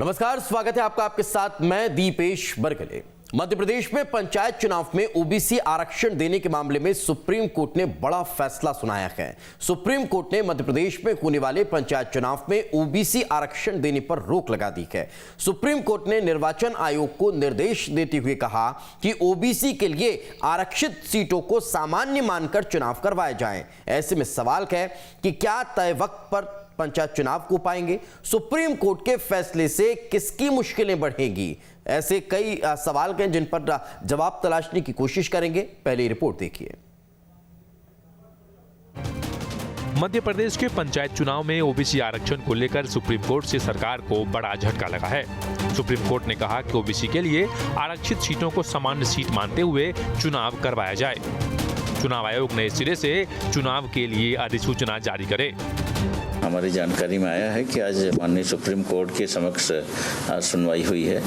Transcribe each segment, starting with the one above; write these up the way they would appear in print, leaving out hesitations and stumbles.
नमस्कार, स्वागत है आपका। आपके साथ मैं दीपेश बरगले। मध्य प्रदेश में पंचायत चुनाव में ओबीसी आरक्षण देने के मामले में सुप्रीम कोर्ट ने बड़ा फैसला सुनाया है। सुप्रीम कोर्ट ने मध्य प्रदेश में होने वाले पंचायत चुनाव में ओबीसी आरक्षण देने पर रोक लगा दी है। सुप्रीम कोर्ट ने निर्वाचन आयोग को निर्देश देते हुए कहा कि ओबीसी के लिए आरक्षित सीटों को सामान्य मानकर चुनाव करवाए जाए। ऐसे में सवाल है कि क्या तय वक्त पर पंचायत चुनाव को पाएंगे? सुप्रीम कोर्ट के फैसले से किसकी मुश्किलें बढ़ेंगी? ऐसे कई सवाल हैं जिन पर जवाब तलाशने की कोशिश करेंगे। पहले रिपोर्ट देखिए। मध्य प्रदेश के पंचायत चुनाव में ओबीसी आरक्षण को लेकर सुप्रीम कोर्ट से सरकार को बड़ा झटका लगा है। सुप्रीम कोर्ट ने कहा कि ओबीसी के लिए आरक्षित सीटों को सामान्य सीट मानते हुए चुनाव करवाया जाए। चुनाव आयोग नए सिरे से चुनाव के लिए अधिसूचना जारी करे। हमारी जानकारी में आया है कि आज माननीय सुप्रीम कोर्ट के समक्ष सुनवाई हुई है।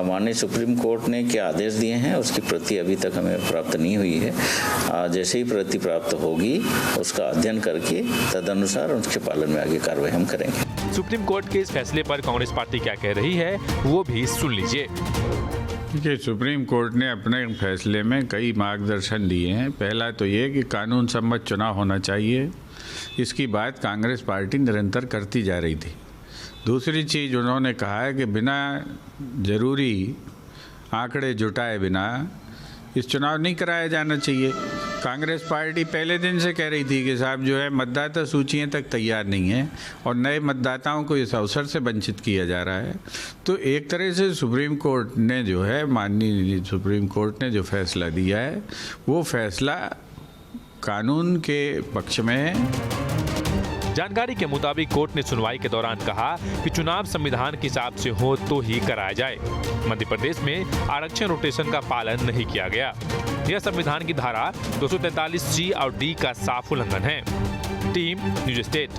माननीय सुप्रीम कोर्ट ने क्या आदेश दिए हैं उसकी प्रति अभी तक हमें प्राप्त नहीं हुई है। जैसे ही प्रति प्राप्त होगी उसका अध्ययन करके तदनुसार उसके पालन में आगे कार्रवाई हम करेंगे। सुप्रीम कोर्ट के इस फैसले पर कांग्रेस पार्टी क्या कह रही है वो भी सुन लीजिए। देखिए, सुप्रीम कोर्ट ने अपने फैसले में कई मार्गदर्शन दिए हैं। पहला तो ये कि कानून सम्मत चुनाव होना चाहिए। इसकी बात कांग्रेस पार्टी निरंतर करती जा रही थी। दूसरी चीज़ उन्होंने कहा है कि बिना ज़रूरी आंकड़े जुटाए बिना इस चुनाव नहीं कराया जाना चाहिए। कांग्रेस पार्टी पहले दिन से कह रही थी कि साहब जो है मतदाता सूचियाँ तक तैयार नहीं है और नए मतदाताओं को इस अवसर से वंचित किया जा रहा है। तो एक तरह से सुप्रीम कोर्ट ने जो है माननीय सुप्रीम कोर्ट ने जो फैसला दिया है वो फैसला कानून के पक्ष में है। जानकारी के मुताबिक कोर्ट ने सुनवाई के दौरान कहा कि चुनाव संविधान के हिसाब से हो तो ही कराया जाए। मध्य प्रदेश में आरक्षण रोटेशन का पालन नहीं किया गया। यह संविधान की धारा 243C और D का साफ उल्लंघन है। Team news state.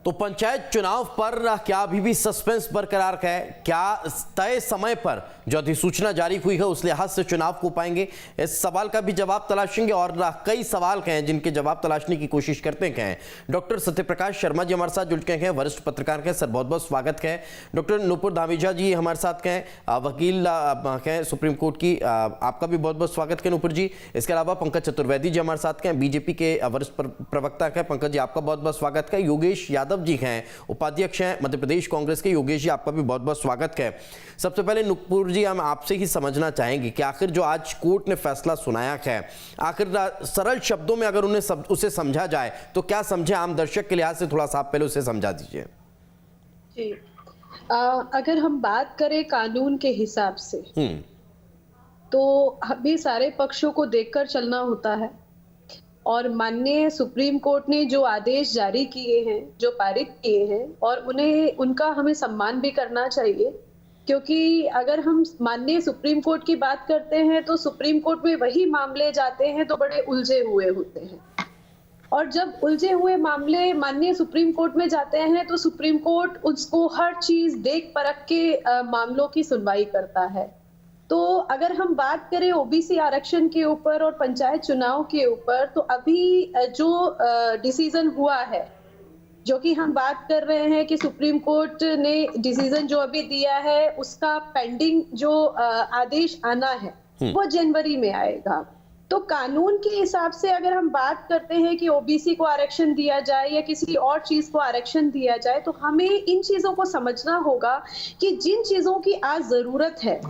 तो पंचायत चुनाव पर क्या अभी भी सस्पेंस बरकरार है? क्या तय समय पर जो अधिसूचना जारी हुई है उस लिहाज से चुनाव को पाएंगे? इस सवाल का भी जवाब तलाशेंगे और कई सवाल हैं जिनके जवाब तलाशने की कोशिश करते हैं। डॉक्टर सत्यप्रकाश शर्मा जी हमारे साथ जुड़ के हैं, वरिष्ठ पत्रकार हैं। सर, बहुत बहुत स्वागत है। डॉक्टर नुपुर धामीजा जी हमारे साथ हैं, वकील हैं सुप्रीम कोर्ट की, आपका भी बहुत बहुत स्वागत है नुपुर जी। इसके अलावा पंकज चतुर्वेदी जी हमारे साथ हैं, बीजेपी के वरिष्ठ प्रवक्ता हैं। पंकज जी, आपका बहुत बहुत स्वागत है। योगेश यादव जी हैं, उपाध्यक्ष हैं मध्य प्रदेश कांग्रेस के। योगेश जी, आपका भी बहुत बहुत स्वागत है। सबसे पहले नुपुर जी, हम आपसे ही समझना चाहेंगे कि आखिर जो आज कोर्ट ने फैसला सुनाया है, आखिर सरल शब्दों में अगर उसे समझा जाए तो क्या समझे? आम दर्शक के लिहाज से थोड़ा सा आप पहले उसे समझा दीजिए। जी, अगर हम बात करें कानून के हिसाब से तो हमें सारे पक्षों को देखकर चलना होता है और माननीय सुप्रीम कोर्ट ने जो आदेश जारी किए हैं, जो पारित किए हैं, और उनका हमें सम्मान भी करना चाहिए। क्योंकि अगर हम माननीय सुप्रीम कोर्ट की बात करते हैं तो सुप्रीम कोर्ट में वही मामले जाते हैं तो बड़े उलझे हुए होते हैं, और जब उलझे हुए मामले माननीय सुप्रीम कोर्ट में जाते हैं तो सुप्रीम कोर्ट उसको हर चीज देख परख के मामलों की सुनवाई करता है। तो अगर हम बात करें ओबीसी आरक्षण के ऊपर और पंचायत चुनाव के ऊपर, तो अभी जो डिसीजन हुआ है, जो कि हम बात कर रहे हैं कि सुप्रीम कोर्ट ने डिसीजन जो अभी दिया है उसका पेंडिंग जो आदेश आना है वो जनवरी में आएगा। तो कानून के हिसाब से अगर हम बात करते हैं कि ओबीसी को आरक्षण दिया जाए या किसी और चीज को आरक्षण दिया जाए, तो हमें इन चीजों को समझना होगा कि जिन चीजों की आज जरूरत है,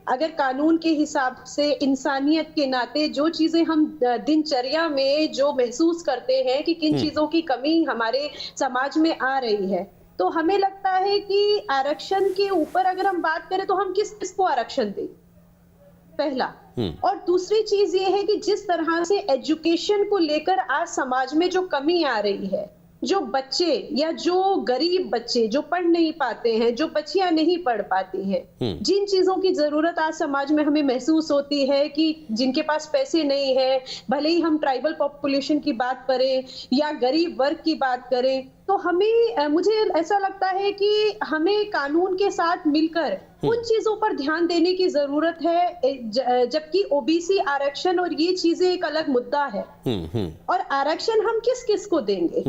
अगर कानून के हिसाब से इंसानियत के नाते जो चीजें हम दिनचर्या में जो महसूस करते हैं कि किन चीजों की कमी हमारे समाज में आ रही है, तो हमें लगता है कि आरक्षण के ऊपर अगर हम बात करें तो हम किस को आरक्षण दें, पहला। और दूसरी चीज ये है कि जिस तरह से एजुकेशन को लेकर आज समाज में जो कमी आ रही है, जो बच्चे या जो गरीब बच्चे जो पढ़ नहीं पाते हैं, जो बच्चियां नहीं पढ़ पाती हैं, जिन चीजों की जरूरत आज समाज में हमें महसूस होती है कि जिनके पास पैसे नहीं है, भले ही हम ट्राइबल पॉपुलेशन की बात करें या गरीब वर्ग की बात करें, तो तो हमें मुझे ऐसा लगता है कि हमें कानून के साथ मिलकर उन चीजों पर ध्यान देने की जरूरत है, जबकि ओबीसी आरक्षण और ये चीजें एक अलग मुद्दा है। और आरक्षण हम किस किस को देंगे?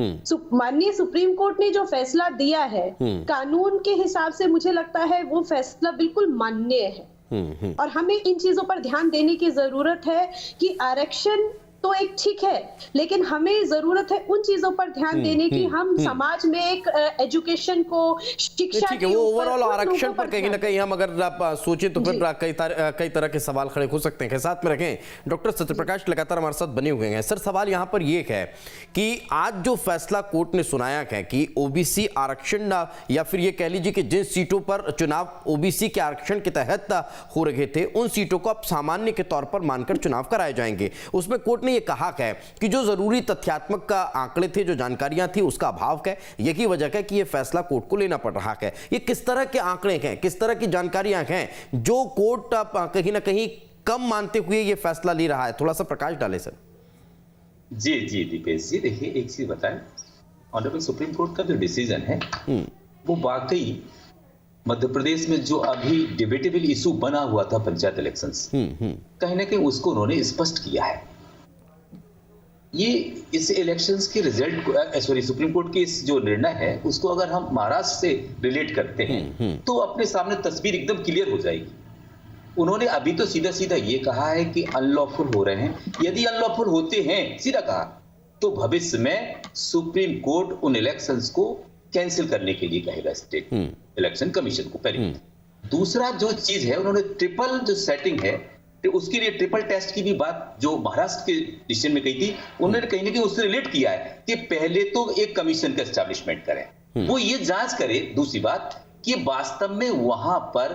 माननीय सुप्रीम कोर्ट ने जो फैसला दिया है कानून के हिसाब से, मुझे लगता है वो फैसला बिल्कुल मान्य है। और हमें इन चीजों पर ध्यान देने की जरूरत है कि आरक्षण तो एक ठीक है, लेकिन हमें जरूरत है उन चीजों पर ध्यान देने की, हम समाज में एक एजुकेशन को, शिक्षा ठीक है, वो ओवरऑल आरक्षण पर कहीं ना कहीं हम अगर आप सोचें तो फिर कई तरह के सवाल खड़े हो सकते हैं। साथ में रखें डॉक्टर सत्यप्रकाश लगातार हमारे साथ बने हुए हैं। सर, सवाल यहाँ पर ये है कि आज जो फैसला कोर्ट ने सुनाया है कि ओबीसी आरक्षण या फिर ये कह लीजिए कि जिन सीटों पर चुनाव ओबीसी के आरक्षण के तहत हो रहे थे उन सीटों को अब सामान्य के तौर पर मानकर चुनाव कराए जाएंगे, उसमें कोर्ट ने ये कहा है कि जो जरूरी तथ्यात्मक का आंकड़े थे, जो जानकारियां थी, उसका अभाव है। यही वजह है कि यह फैसला कोर्ट को लेना पड़ रहा है। ये किस तरह के आंकड़े हैं, किस तरह की जानकारियां हैं जो कोर्ट कहीं ना कहीं कम मानते हुए यह फैसला ले रहा है? थोड़ा सा प्रकाश डालें सर। जी जी दीपेश जी, देखिए एक चीज बताएं, ऑनरेबल सुप्रीम कोर्ट का जो डिसीजन है वो वाकई मध्य प्रदेश में जो अभी डिबेटेबल इशू बना हुआ था पंचायत इलेक्शंस, कहीं ना कहीं उसको उन्होंने स्पष्ट किया है। ये इस इलेक्शंस के रिजल्ट को, सुप्रीम कोर्ट के इस जो निर्णय है उसको अगर हम महाराष्ट्र से रिलेट करते हैं तो अपने सामने तस्वीर एकदम क्लियर हो जाएगी। उन्होंने अभी तो सीधा सीधा ये कहा है कि अनलॉफुल हो रहे हैं। यदि अनलॉफुल होते हैं, सीधा कहा, तो भविष्य में सुप्रीम कोर्ट उन इलेक्शंस को कैंसिल करने के लिए कहेगा स्टेट इलेक्शन कमीशन को। पहले दूसरा जो चीज है, उन्होंने ट्रिपल जो सेटिंग है तो उसके लिए ट्रिपल टेस्ट की भी बात जो महाराष्ट्र के डिसीजन में कही थी, उन्होंने कहीं ना कहीं उससे रिलेट किया है कि पहले तो एक कमीशन का एस्टैब्लिशमेंट करें, वो ये जांच करे। दूसरी बात कि वास्तव में वहां पर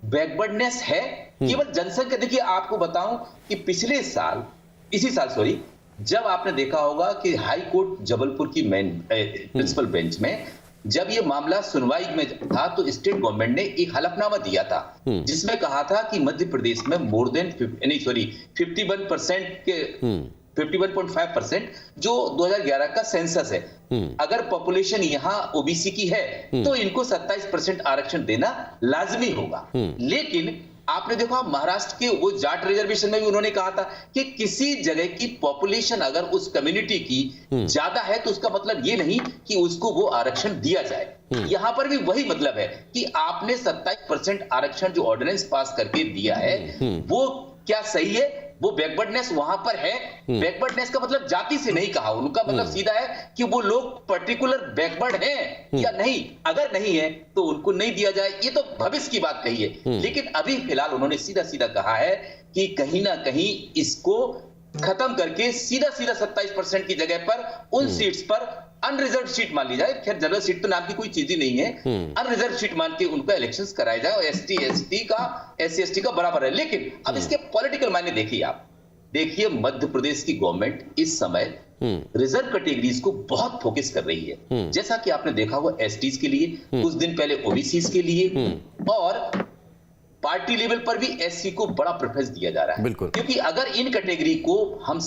बैकवर्डनेस है, केवल जनसंख्या। देखिए आपको बताऊं कि पिछले साल, इसी साल जब आपने देखा होगा कि हाई कोर्ट जबलपुर की मेन प्रिंसिपल बेंच में जब ये मामला सुनवाई में था तो स्टेट गवर्नमेंट ने एक हलफनामा दिया था जिसमें कहा था कि मध्य प्रदेश में मोर देन 51% के 51.5% जो 2011 का सेंसस है, अगर पॉपुलेशन यहाँ ओबीसी की है तो इनको 27% आरक्षण देना लाजमी होगा। लेकिन आपने देखा महाराष्ट्र के वो जाट रिजर्वेशन में भी उन्होंने कहा था कि किसी जगह की पॉपुलेशन अगर उस कम्युनिटी की ज्यादा है तो उसका मतलब ये नहीं कि उसको वो आरक्षण दिया जाए। यहां पर भी वही मतलब है कि आपने 27% आरक्षण जो ऑर्डिनेंस पास करके दिया है वो क्या सही है? वो बैकवर्डनेस वहां पर है। बैकवर्डनेस का मतलब जाति से नहीं कहा, उनका मतलब सीधा है कि वो लोग पर्टिकुलर बैकवर्ड हैं या नहीं। अगर नहीं है तो उनको नहीं दिया जाए, ये तो भविष्य की बात कही है। लेकिन अभी फिलहाल उन्होंने सीधा सीधा कहा है कि कहीं ना कहीं इसको खत्म करके सीधा 27% की जगह पर उन सीट्स पर अनरिजर्व सीट मान ली जाए। खैर जनरल सीट तो नाम की कोई चीज ही नहीं है, अनरिजर्व सीट मान के उनका इलेक्शंस कराया जाए और SC ST का बराबर है। लेकिन अब इसके पॉलिटिकल मायने देखिए आप, देखिए मध्य प्रदेश की गवर्नमेंट इस समय रिजर्व कैटेगरीज को बहुत फोकस कर रही है। जैसा कि आपने देखा हुआ STs के लिए, कुछ दिन पहले OBCs के लिए, और पार्टी लेवल पर भी SC को बड़ा प्रेफरेंस दिया जा रहा है। क्योंकि अगर इन कैटेगरी को हम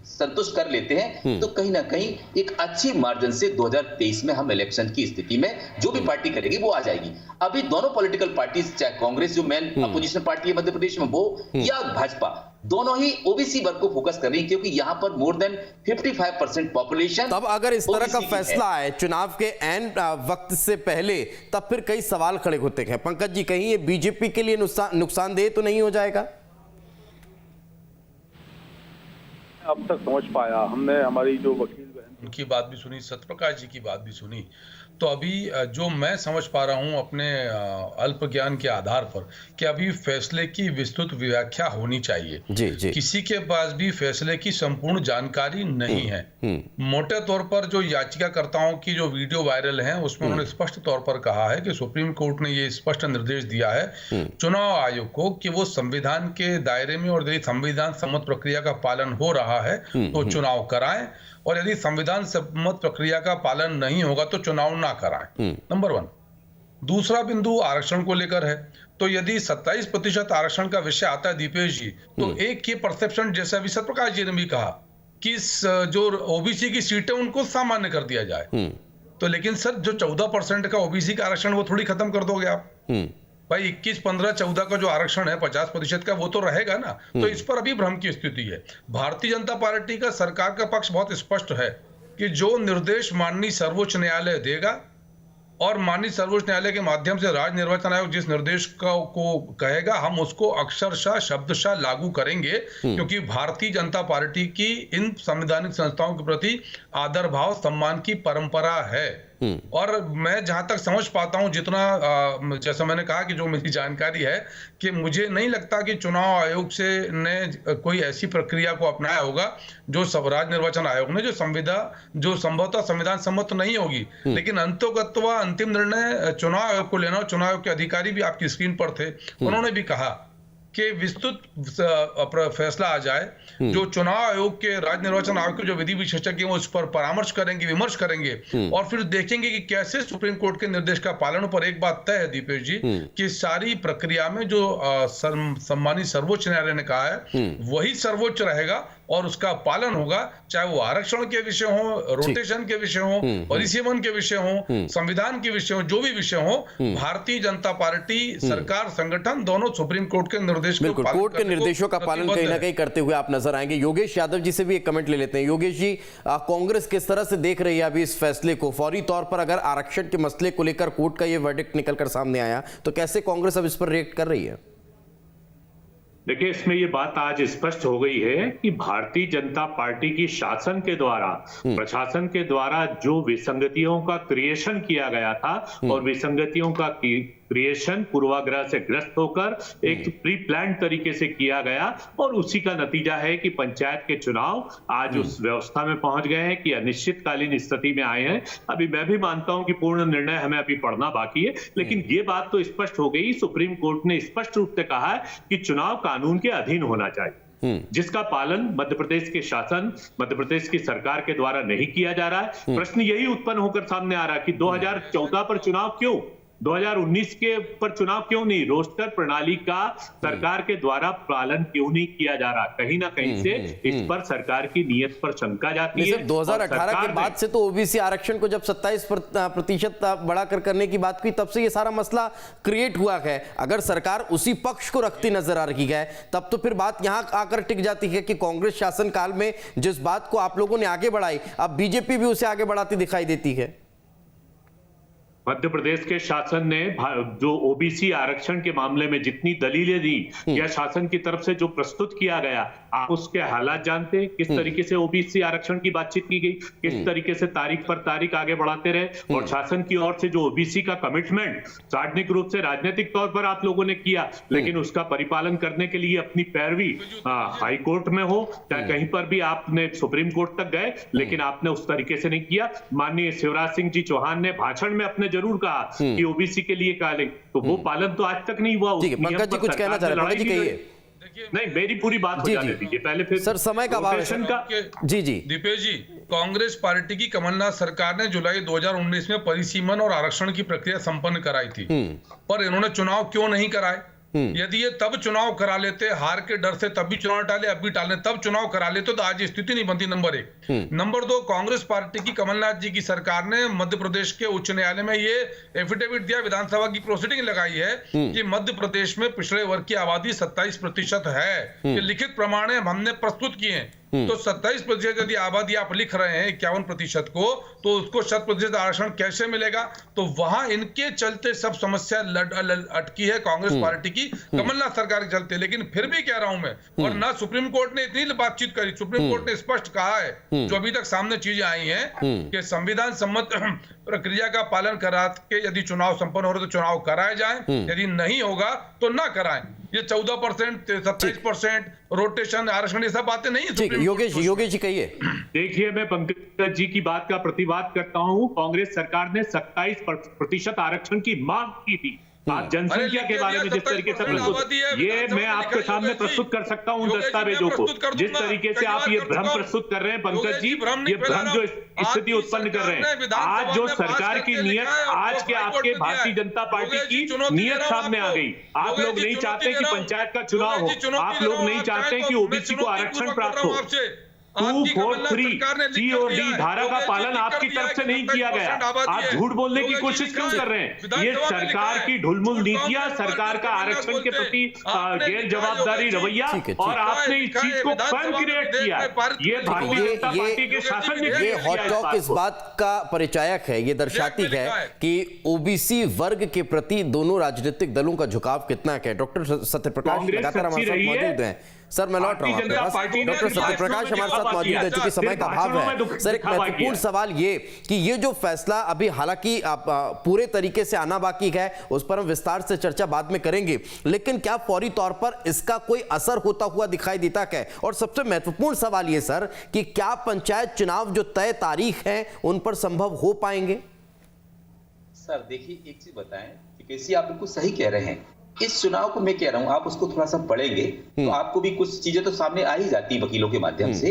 संतुष्ट कर लेते हैं तो कहीं ना कहीं एक अच्छी मार्जिन से 2023 में हम इलेक्शन की स्थिति में जो भी पार्टी करेगी वो आ जाएगी। अभी दोनों पॉलिटिकल पार्टीज, चाहे कांग्रेस जो मेन अपोजिशन पार्टी है मध्य प्रदेश में वो, या भाजपा, दोनों ही ओबीसी वर्ग को फोकस कर रही है क्योंकि यहां पर मोर देन 55% पॉपुलेशन। तब अगर इस तरह का फैसला है चुनाव के एंड वक्त से पहले, तब फिर कई सवाल खड़े होते हैं। पंकज जी, कहीं ये बीजेपी के लिए नुकसानदेह तो नहीं हो जाएगा? अब तक समझ पाया हमने, हमारी जो वकील बहन उनकी बात भी सुनी, सत्यप्रकाश जी की बात भी सुनी, तो अभी जो मैं समझ पा रहा हूं अपने अल्प ज्ञान के आधार पर कि अभी फैसले की विस्तृत व्याख्या होनी चाहिए। जी। किसी के पास भी फैसले की संपूर्ण जानकारी नहीं है। मोटे तौर पर जो याचिकाकर्ताओं की जो वीडियो वायरल है उसमें उन्होंने स्पष्ट तौर पर कहा है कि सुप्रीम कोर्ट ने ये स्पष्ट निर्देश दिया है चुनाव आयोग को कि वो संविधान के दायरे में और यदि संविधान सम्मत प्रक्रिया का पालन हो रहा है तो चुनाव कराएं, और यदि संविधान सम्मत प्रक्रिया का पालन नहीं होगा तो चुनाव ना कराएं। नंबर 1। दूसरा बिंदु आरक्षण को लेकर है, तो यदि 27% आरक्षण का विषय आता है दीपेश जी, तो एक ये परसेप्शन, जैसा अभी सत्यप्रकाश जी ने भी कहा, कि जो ओबीसी की सीटें उनको सामान्य कर दिया जाए, तो लेकिन सर जो 14% का ओबीसी का आरक्षण वो थोड़ी खत्म कर दोगे आप? भाई 21, 15, 14 का जो आरक्षण है 50% का वो तो रहेगा ना। तो इस पर अभी भ्रम की स्थिति है। भारतीय जनता पार्टी का, सरकार का पक्ष बहुत स्पष्ट है कि जो निर्देश माननीय सर्वोच्च न्यायालय देगा और माननीय सर्वोच्च न्यायालय के माध्यम से राज्य निर्वाचन आयोग जिस निर्देश को कहेगा हम उसको अक्षरशः शब्दशः लागू करेंगे, क्योंकि भारतीय जनता पार्टी की इन संवैधानिक संस्थाओं के प्रति आदर भाव सम्मान की परंपरा है। और मैं जहां तक समझ पाता हूं, जितना जैसा मैंने कहा कि जो मेरी जानकारी है कि मुझे नहीं लगता कि चुनाव आयोग से ने कोई ऐसी प्रक्रिया को अपनाया होगा जो राज्य निर्वाचन आयोग ने जो संभवतः संविधान सम्मत नहीं होगी। लेकिन अंतोगत्वा अंतिम निर्णय चुनाव आयोग को लेना। चुनाव आयोग के अधिकारी भी आपकी स्क्रीन पर थे, उन्होंने भी कहा कि विस्तृत फैसला आ जाए। जो चुनाव आयोग के, राज्य निर्वाचन आयोग के जो विधि विशेषज्ञ हैं उस पर परामर्श करेंगे, विमर्श करेंगे और फिर देखेंगे कि कैसे सुप्रीम कोर्ट के निर्देश का पालन। पर एक बात तय है दीपेश जी कि सारी प्रक्रिया में जो सम्मानित सर्वोच्च न्यायालय ने कहा है वही सर्वोच्च रहेगा और उसका पालन होगा, चाहे वो आरक्षण के विषय हो, रोटेशन के विषय हो, परिसीमन के विषय हो, संविधान के विषय हो, जो भी विषय हो। भारतीय जनता पार्टी, सरकार, संगठन दोनों सुप्रीम कोर्ट के निर्देश बिल्कुल कोर्ट के निर्देशों का पालन कहीं ना कहीं करते हुए आप नजर आएंगे। योगेश यादव जी से भी एक कमेंट ले लेते हैं। योगेश जी, कांग्रेस किस तरह से देख रही है अभी इस फैसले को? फौरी तौर पर अगर आरक्षण के मसले को लेकर कोर्ट का ये वर्डिक्ट निकलकर सामने आया तो कैसे कांग्रेस अब इस पर रिएक्ट कर रही है? देखिए, इसमें ये बात आज स्पष्ट हो गई है कि भारतीय जनता पार्टी की शासन के द्वारा, प्रशासन के द्वारा जो विसंगतियों का क्रिएशन किया गया था और विसंगतियों का क्रिएशन पूर्वाग्रह से ग्रस्त होकर एक प्री प्लान तरीके से किया गया और उसी का नतीजा है कि पंचायत के चुनाव आज उस व्यवस्था में पहुंच गए हैं कि अनिश्चितकालीन स्थिति में आए हैं। अभी मैं भी मानता हूं कि पूर्ण निर्णय हमें अभी पढ़ना बाकी है, लेकिन ये बात तो स्पष्ट हो गई। सुप्रीम कोर्ट ने स्पष्ट रूप से कहा है कि चुनाव कानून के अधीन होना चाहिए, जिसका पालन मध्य प्रदेश के शासन, मध्य प्रदेश की सरकार के द्वारा नहीं किया जा रहा है। प्रश्न यही उत्पन्न होकर सामने आ रहा है कि 2014 पर चुनाव क्यों, 2019 के पर चुनाव क्यों नहीं? रोस्टर प्रणाली का सरकार के द्वारा पालन क्यों नहीं किया जा रहा? कहीं ना कहीं से इस पर सरकार की नीयत पर शंका जाती है। 2018 के बाद से तो ओबीसी आरक्षण को जब 27% बढ़ाकर करने की बात की, तब से ये सारा मसला क्रिएट हुआ है। अगर सरकार उसी पक्ष को रखती नजर आ रही है तब तो फिर बात यहां आकर टिक जाती है कि कांग्रेस शासन काल में जिस बात को आप लोगों ने आगे बढ़ाई, अब बीजेपी भी उसे आगे बढ़ाती दिखाई देती है। मध्य प्रदेश के शासन ने जो ओबीसी आरक्षण के मामले में जितनी दलीलें दी या शासन की तरफ से जो प्रस्तुत किया गया, आप उसके हालात जानते हैं, किस तरीके से ओबीसी आरक्षण की बातचीत की गई, किस तरीके से तारीख पर तारीख आगे बढ़ाते रहे और शासन की ओर से जो ओबीसी का कमिटमेंट सार्वजनिक रूप से राजनीतिक तौर पर आप लोगों ने किया, लेकिन उसका परिपालन करने के लिए अपनी पैरवी हाई कोर्ट में हो चाहे कहीं पर भी आपने सुप्रीम कोर्ट तक गए, लेकिन आपने उस तरीके से नहीं किया। माननीय शिवराज सिंह जी चौहान ने भाषण में अपने जरूर कहा कि ओबीसी के लिए काले, तो वो पालन तो आज तक नहीं हुआ। पंकज जी कुछ कहना चाह रहे हैं? पंकज जी कहिए। नहीं, मेरी पूरी बात हो जाने दीजिए पहले, फिर सर समय का अभाव है। जी दीपेश जी, कांग्रेस पार्टी की कमलनाथ सरकार ने जुलाई 2019 में परिसीमन और आरक्षण की प्रक्रिया संपन्न कराई थी, पर इन्होंने चुनाव क्यों नहीं कराए? यदि ये तब चुनाव करा लेते, हार के डर से तब भी चुनाव टाले, अब भी टालने, तब चुनाव करा लेते तो आज स्थिति नहीं बनती। नंबर 1। नंबर 2, कांग्रेस पार्टी की कमलनाथ जी की सरकार ने मध्य प्रदेश के उच्च न्यायालय में ये एफिडेविट दिया, विधानसभा की प्रोसीडिंग लगाई है कि मध्य प्रदेश में पिछड़े वर्ग की आबादी 27% है। ये लिखित प्रमाण हमने प्रस्तुत किए हैं। तो 27% यदि आबादी आप लिख रहे हैं 51% को, तो उसको 100% आरक्षण कैसे मिलेगा? तो वहां इनके चलते सब समस्या अटकी है कांग्रेस पार्टी की, कमलनाथ सरकार के चलते। लेकिन फिर भी कह रहा हूं मैं, और ना सुप्रीम कोर्ट ने इतनी बातचीत करी, सुप्रीम कोर्ट ने स्पष्ट कहा है, जो अभी तक सामने चीजें आई हैं कि संविधान सम्मत प्रक्रिया का पालन करा के यदि चुनाव संपन्न हो रहे तो चुनाव कराए जाए, यदि नहीं होगा तो ना कराएं। ये 14%, 27% रोटेशन, आरक्षण, ये सब बातें नहीं। योगेश जी कहिए। देखिए, मैं पंकज जी की बात का प्रतिवाद करता हूं। कांग्रेस सरकार ने 27% आरक्षण की मांग की थी। आप जनसंख्या के बारे में जिस तरीके से प्रस्तुत, ये मैं आपके सामने प्रस्तुत कर सकता हूं दस्तावेजों को, जिस तरीके से आप ये भ्रम प्रस्तुत कर रहे हैं पंकज जी, ये भ्रम जो स्थिति उत्पन्न कर रहे हैं, आज जो सरकार की नियत, आज के आपके भारतीय जनता पार्टी की नियत सामने आ गई। आप लोग नहीं चाहते कि पंचायत का चुनाव हो, आप लोग नहीं चाहते कि ओबीसी को आरक्षण प्राप्त हो। 243 COD धारा का पालन आपकी तरफ से नहीं किया गया। आप झूठ बोलने की कोशिश क्यों कर रहे हैं? ये सरकार की ढुलमुल नीतियां, सरकार का आरक्षण के प्रति गैर जवाबदारी रवैया, और आपने इस चीज को स्वयं क्रिएट किया। ये भारतीय जनता पार्टी के शासन ने ये हॉट टॉक इस बात का परिचायक है, ये दर्शाती है कि ओबीसी वर्ग के प्रति दोनों राजनीतिक दलों का झुकाव कितना है। डॉक्टर सत्यप्रकाश लगातार हमारे साथ मौजूद हैं। सर मैं लौट रहा हूं आपके पास। डॉक्टर सत्यप्रकाश हमारे साथ मौजूद है, चूंकि समय का अभाव है। सर एक महत्वपूर्ण सवाल ये कि ये जो फैसला अभी हालांकि पूरे तरीके से आना बाकी है, उस पर हम विस्तार से चर्चा बाद में करेंगे, लेकिन क्या फौरी तौर पर इसका कोई असर होता हुआ दिखाई देता है? और सबसे महत्वपूर्ण सवाल ये सर कि क्या पंचायत चुनाव जो तय तारीख है उन पर संभव हो पाएंगे? सर देखिए, एक चीज बताएं कि आप बिल्कुल सही कह रहे हैं। इस चुनाव को मैं कह रहा हूं, आप उसको थोड़ा सा पढ़ेंगे तो आपको भी कुछ चीजें तो सामने आ ही जाती है वकीलों के माध्यम से।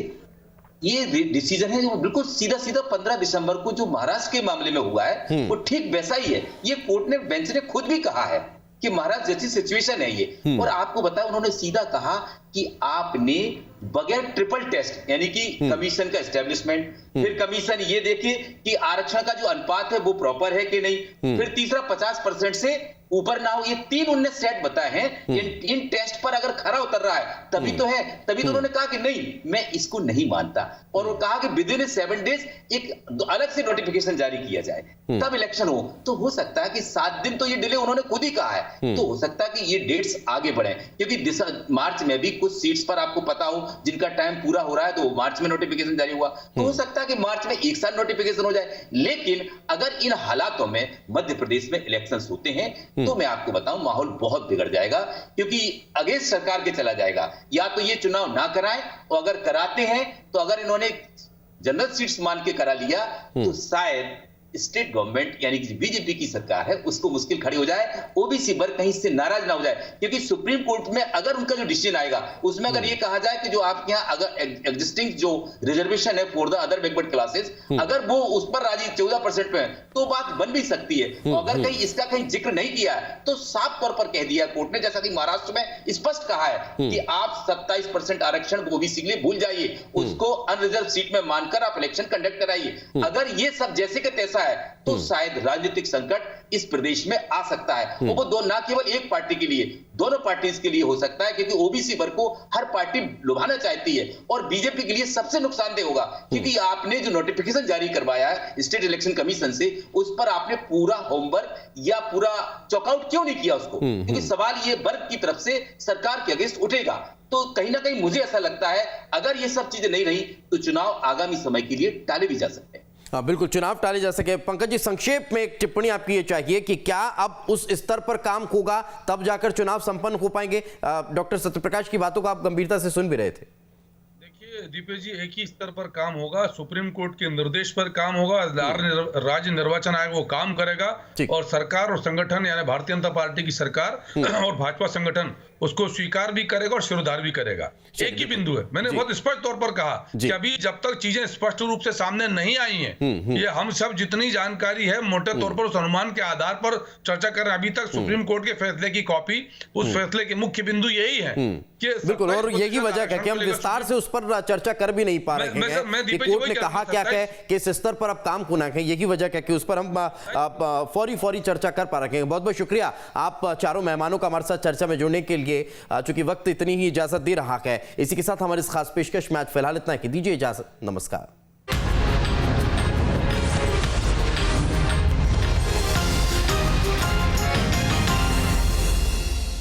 ये डिसीजन है जो बिल्कुल सीधा सीधा 15 दिसंबर को जो महाराष्ट्र के मामले में हुआ है वो ठीक वैसा ही है। ये कोर्ट ने, बेंच ने खुद भी कहा है कि महाराष्ट्र जैसी सिचुएशन है ये। और आपको बताया, उन्होंने सीधा कहा कि आपने बगैर ट्रिपल टेस्ट यानी कि कमीशन का एस्टेब्लिशमेंट, फिर कमीशन ये देखे कि आरक्षण का जो अनुपात है वो प्रॉपर है कि नहीं, फिर तीसरा 50% से ऊपर ना हो। ये 3 उन्होंने सेट बताए हैं। इन टेस्ट पर अगर खरा उतर रहा है तभी तो है, तभी तो उन्होंने कहा कि नहीं मैं इसको नहीं मानता। और वो कहा कि विद इन 7 डेज एक अलग से नोटिफिकेशन जारी किया जाए, तब इलेक्शन हो। तो हो सकता है कि 7 दिन तो ये डिले उन्होंने खुद ही कहा है, तो हो सकता है कि ये डेट्स आगे बढ़े, क्योंकि मार्च में भी कुछ सीट्स पर आपको पता हो जिनका टाइम पूरा हो रहा है, तो मार्च में नोटिफिकेशन जारी हुआ। तो हो सकता है कि मार्च में एक साथ नोटिफिकेशन हो जाए। लेकिन अगर इन हालातों में मध्य प्रदेश में इलेक्शंस होते हैं तो मैं आपको बताऊं माहौल बहुत बिगड़ जाएगा, क्योंकि अगेंस्ट सरकार के चला जाएगा। या तो ये चुनाव ना कराएं, और अगर कराते हैं तो अगर इन्होंने जनरल सीट्स मान के करा लिया तो शायद स्टेट गवर्नमेंट यानी कि बीजेपी की सरकार है उसको मुश्किल खड़ी हो जाए, ओबीसी वर्ग कहीं से नाराज ना हो जाए। क्योंकि सुप्रीम कोर्ट में अगर उनका जो डिसीजन आएगा उसमें अगर ये कहा जाए कि जो आपके यहाँ अगर एग्जिस्टिंग जो रिजर्वेशन है for the other backward classes, अगर वो उस पर राजी 14% पे है तो बात बन भी सकती है। और अगर कहीं इसका कहीं जिक्र नहीं किया है तो साफ तौर पर कह दिया कोर्ट ने, जैसा कि महाराष्ट्र में स्पष्ट कहा है कि आप 27% आरक्षण ओबीसी के लिए भूल जाइए, उसको अनरिजर्व सीट में मानकर आप इलेक्शन कंडक्ट कराइए। अगर ये सब जैसे के तैसा है तो शायद राजनीतिक संकट इस प्रदेश में आ सकता है। वो दो ना केवल एक पार्टी के लिए, दोनों पार्टीज के लिए हो सकता है, क्योंकि ओबीसी वर्ग को हर पार्टी लुभाना चाहती है। और बीजेपी के लिए सबसे नुकसानदेह होगा, क्योंकि आपने जो नोटिफिकेशन जारी करवाया है स्टेट इलेक्शन कमीशन से, उस पर आपने पूरा होमवर्क या पूरा चॉकआउट क्यों नहीं किया उसको? क्योंकि सवाल ये वर्ग की तरफ से सरकार के अगेंस्ट उठेगा। तो कहीं ना कहीं मुझे ऐसा लगता है अगर ये सब चीजें नहीं रही तो चुनाव आगामी समय के लिए टाले भी जा सकते हैं। हाँ बिल्कुल, चुनाव टाले जा सके। पंकज जी, संक्षेप में एक टिप्पणी आपकी ये चाहिए कि क्या अब उस स्तर पर काम होगा तब जाकर चुनाव संपन्न हो पाएंगे? डॉक्टर सत्यप्रकाश की बातों को आप गंभीरता से सुन भी रहे थे। देखिए दीपेश जी, एक ही स्तर पर काम होगा, सुप्रीम कोर्ट के निर्देश पर काम होगा, राज्य निर्वाचन आयोग वो काम करेगा, और सरकार और संगठन यानी भारतीय जनता पार्टी की सरकार और भाजपा संगठन उसको स्वीकार भी करेगा और शिरोधार्य भी करेगा। एक ही बिंदु है, मैंने बहुत स्पष्ट तौर पर कहा कि अभी जब तक चीजें स्पष्ट रूप से सामने नहीं आई हैं, ये हम सब जितनी जानकारी है मोटे तौर पर उस अनुमान के आधार पर चर्चा कर रहे हैं। अभी तक सुप्रीम कोर्ट के फैसले की कॉपी, उस फैसले के मुख्य बिंदु यही है कि बिल्कुल, और यही वजह है कि हम विस्तार से उस पर चर्चा कर भी नहीं पा रहे हैं कि कोर्ट ने कहा क्या है कि इस स्तर पर अब काम होना है। यही वजह है कि उस पर हम फौरी चर्चा कर पा रहे हैं। बहुत बहुत शुक्रिया आप चारों मेहमानों का हमारे साथ चर्चा में जुड़ने के लिए। चूंकि वक्त इतनी ही इजाजत दे रहा है, इसी के साथ हमारी इस खास पेशकश में आज फिलहाल इतना ही। दीजिए इजाजत, नमस्कार।